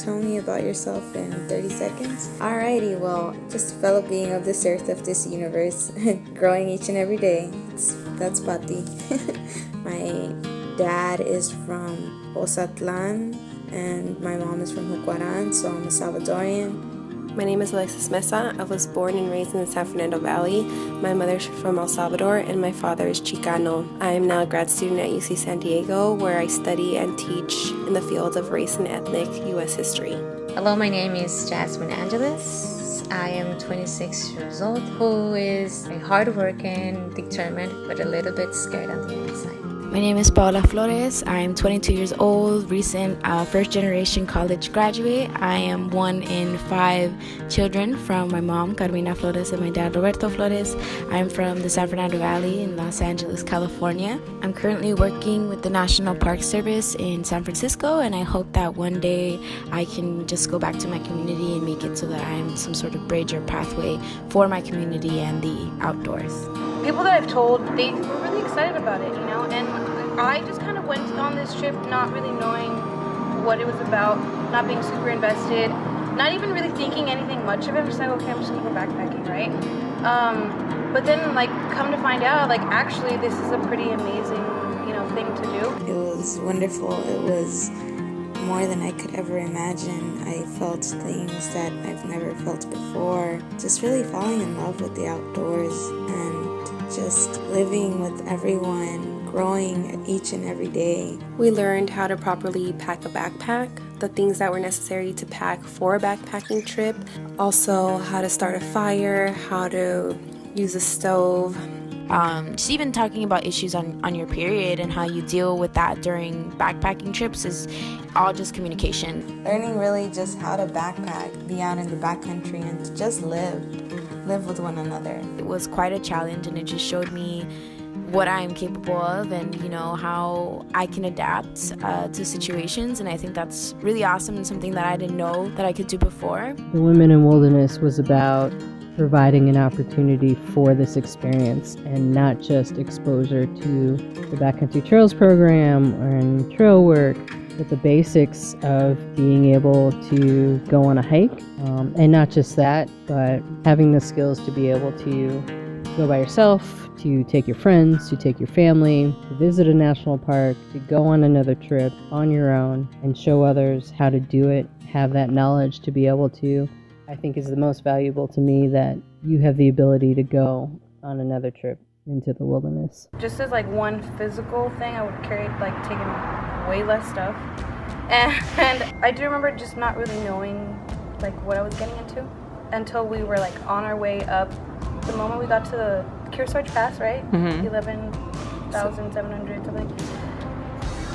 tell me about yourself in 30 seconds? Alrighty, well, just a fellow being of this earth, of this universe, growing each and every day. That's Pati. My dad is from Osatlan, and my mom is from Hucuaran, so I'm a Salvadorian. My name is Alexis Mesa. I was born and raised in the San Fernando Valley. My mother's from El Salvador and my father is Chicano. I am now a grad student at UC San Diego, where I study and teach in the fields of race and ethnic U.S. history. Hello, my name is Jasmine Angeles. I am 26 years old, who is a hardworking, determined, but a little bit scared on the inside. My name is Paola Flores. I am 22 years old, recent first-generation college graduate. I am one in 5 children from my mom, Carmina Flores, and my dad, Roberto Flores. I'm from the San Fernando Valley in Los Angeles, California. I'm currently working with the National Park Service in San Francisco, and I hope that one day I can just go back to my community and make it so that I'm some sort of bridge or pathway for my community and the outdoors. People that I've told, they were really excited about it, and I just kind of went on this trip not really knowing what it was about, not being super invested, not even really thinking anything much of it. I'm just like, okay, I'm just gonna go backpacking, right? But then, come to find out, actually, this is a pretty amazing, thing to do. It was wonderful. It was more than I could ever imagine. I felt things that I've never felt before. Just really falling in love with the outdoors and just living with everyone, growing each and every day. We learned how to properly pack a backpack, the things that were necessary to pack for a backpacking trip, also how to start a fire, how to use a stove. Just even talking about issues on your period and how you deal with that during backpacking trips is all just communication. Learning really just how to backpack, be out in the backcountry, and to just live with one another. It was quite a challenge, and it just showed me what I am capable of and, how I can adapt to situations. And I think that's really awesome and something that I didn't know that I could do before. The Women in Wilderness was about providing an opportunity for this experience and not just exposure to the Backcountry Trails program and trail work, but the basics of being able to go on a hike, and not just that, but having the skills to be able to go by yourself, to take your friends, to take your family, to visit a national park, to go on another trip on your own and show others how to do it, have that knowledge to be able to, I think is the most valuable to me, that you have the ability to go on another trip into the wilderness. Just as one physical thing, I would carry taking way less stuff, and I do remember just not really knowing what I was getting into until we were on our way up. The moment we got to the Kearsarge Pass, right? 11,700 something,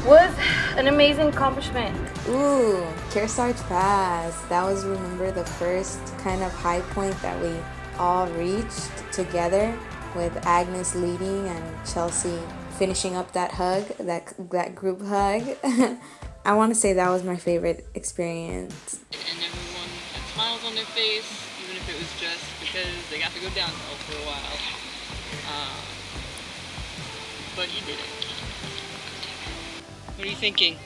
was an amazing accomplishment. Ooh, Kearsarge Pass. That was, remember, the first kind of high point that we all reached together, with Agnes leading and Chelsea finishing up that hug, that group hug. I want to say that was my favorite experience. And everyone had smiles on their face, even if it was just because they got to go downhill for a while. But you did it. What are you thinking?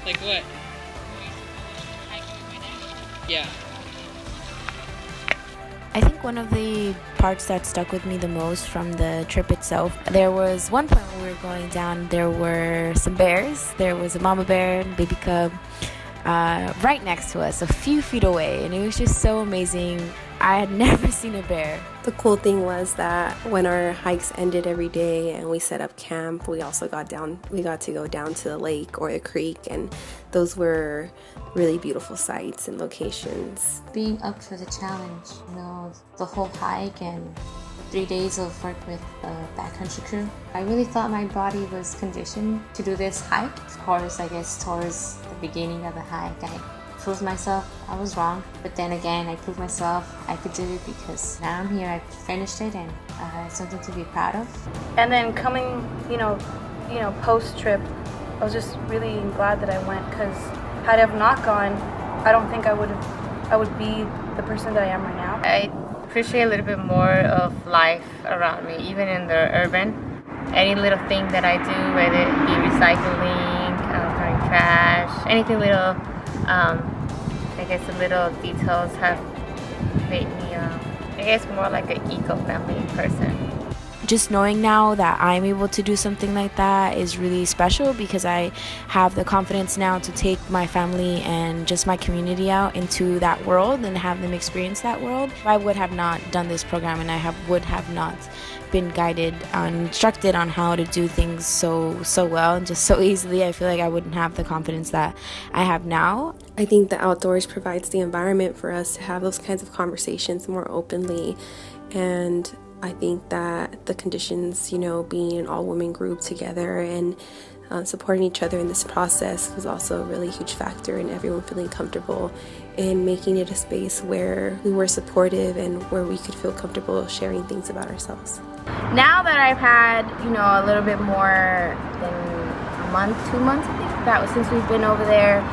Like what? Yeah. I think one of the parts that stuck with me the most from the trip itself, there was one point when we were going down, there were some bears. There was a mama bear and baby cub right next to us, a few feet away, and it was just so amazing. I had never seen a bear. The cool thing was that when our hikes ended every day and we set up camp, we also got to go down to the lake or the creek, and those were really beautiful sights and locations. Being up for the challenge, the whole hike and 3 days of work with the backcountry crew, I really thought my body was conditioned to do this hike. Of course, I guess towards the beginning of the hike, I proved myself I was wrong, but then again I proved myself I could do it, because now I'm here, I finished it, and it's something to be proud of. And then coming, post trip, I was just really glad that I went, because had I have not gone, I don't think I would be the person that I am right now. I appreciate a little bit more of life around me, even in the urban. Any little thing that I do, whether it be recycling, trash, anything little. I guess the little details have made me, I guess, more like an eco-friendly person. Just knowing now that I'm able to do something like that is really special because I have the confidence now to take my family and just my community out into that world and have them experience that world. If I would have not done this program and would have not been guided and instructed on how to do things so well and just so easily, I feel like I wouldn't have the confidence that I have now. I think the outdoors provides the environment for us to have those kinds of conversations more openly, and I think that the conditions, being an all-women group together and supporting each other in this process was also a really huge factor in everyone feeling comfortable and making it a space where we were supportive and where we could feel comfortable sharing things about ourselves. Now that I've had, a little bit more than a month, 2 months, I think that was since we've been over there,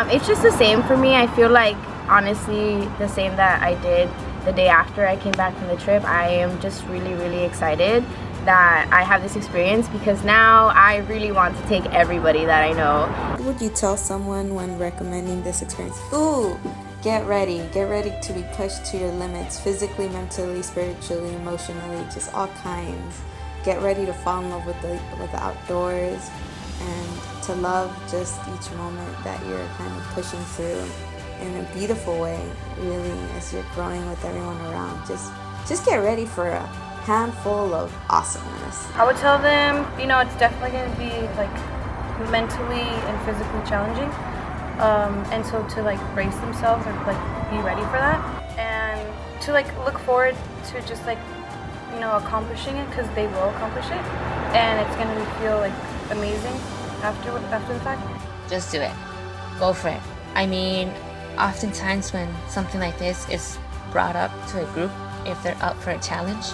it's just the same for me. I feel like, honestly, the same that I did the day after I came back from the trip. I am just really, really excited that I have this experience because now I really want to take everybody that I know. What would you tell someone when recommending this experience? Ooh, get ready to be pushed to your limits, physically, mentally, spiritually, emotionally, just all kinds. Get ready to fall in love with the outdoors and to love just each moment that you're kind of pushing through in a beautiful way, really, as you're growing with everyone around. Just get ready for a handful of awesomeness. I would tell them, it's definitely going to be like mentally and physically challenging, and so to like brace themselves or like be ready for that, and to like look forward to just like accomplishing it, because they will accomplish it, and it's going to feel like amazing after the fact. Just do it. Go for it. I mean, oftentimes when something like this is brought up to a group, if they're up for a challenge,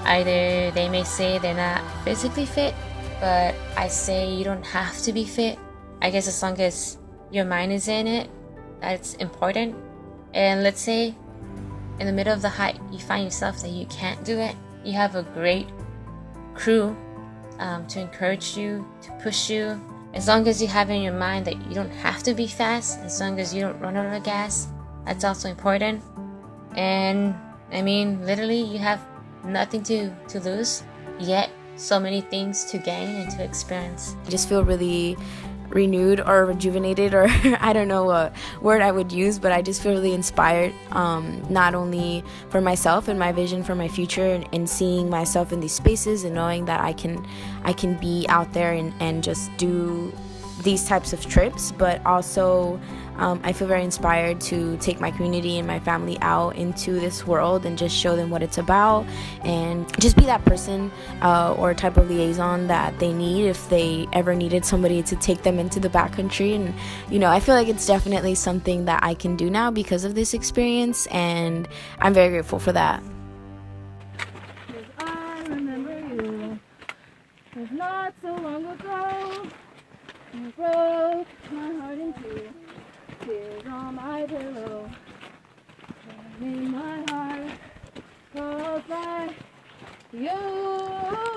either they may say they're not physically fit, but I say you don't have to be fit. I guess as long as your mind is in it, that's important. And let's say in the middle of the hike you find yourself that you can't do it, you have a great crew to encourage you, to push you. As long as you have in your mind that you don't have to be fast, as long as you don't run out of gas, that's also important. And I mean, literally, you have nothing to lose, yet so many things to gain and to experience. I just feel really renewed or rejuvenated, or I don't know what word I would use, but I just feel really inspired, not only for myself and my vision for my future and seeing myself in these spaces and knowing that I can be out there and just do these types of trips, but also I feel very inspired to take my community and my family out into this world and just show them what it's about and just be that person or type of liaison that they need if they ever needed somebody to take them into the backcountry. And I feel like it's definitely something that I can do now because of this experience, and I'm very grateful for that. I remember you, 'cause not so long ago you broke my heart in two. Tears on my pillow, in my heart goes by you.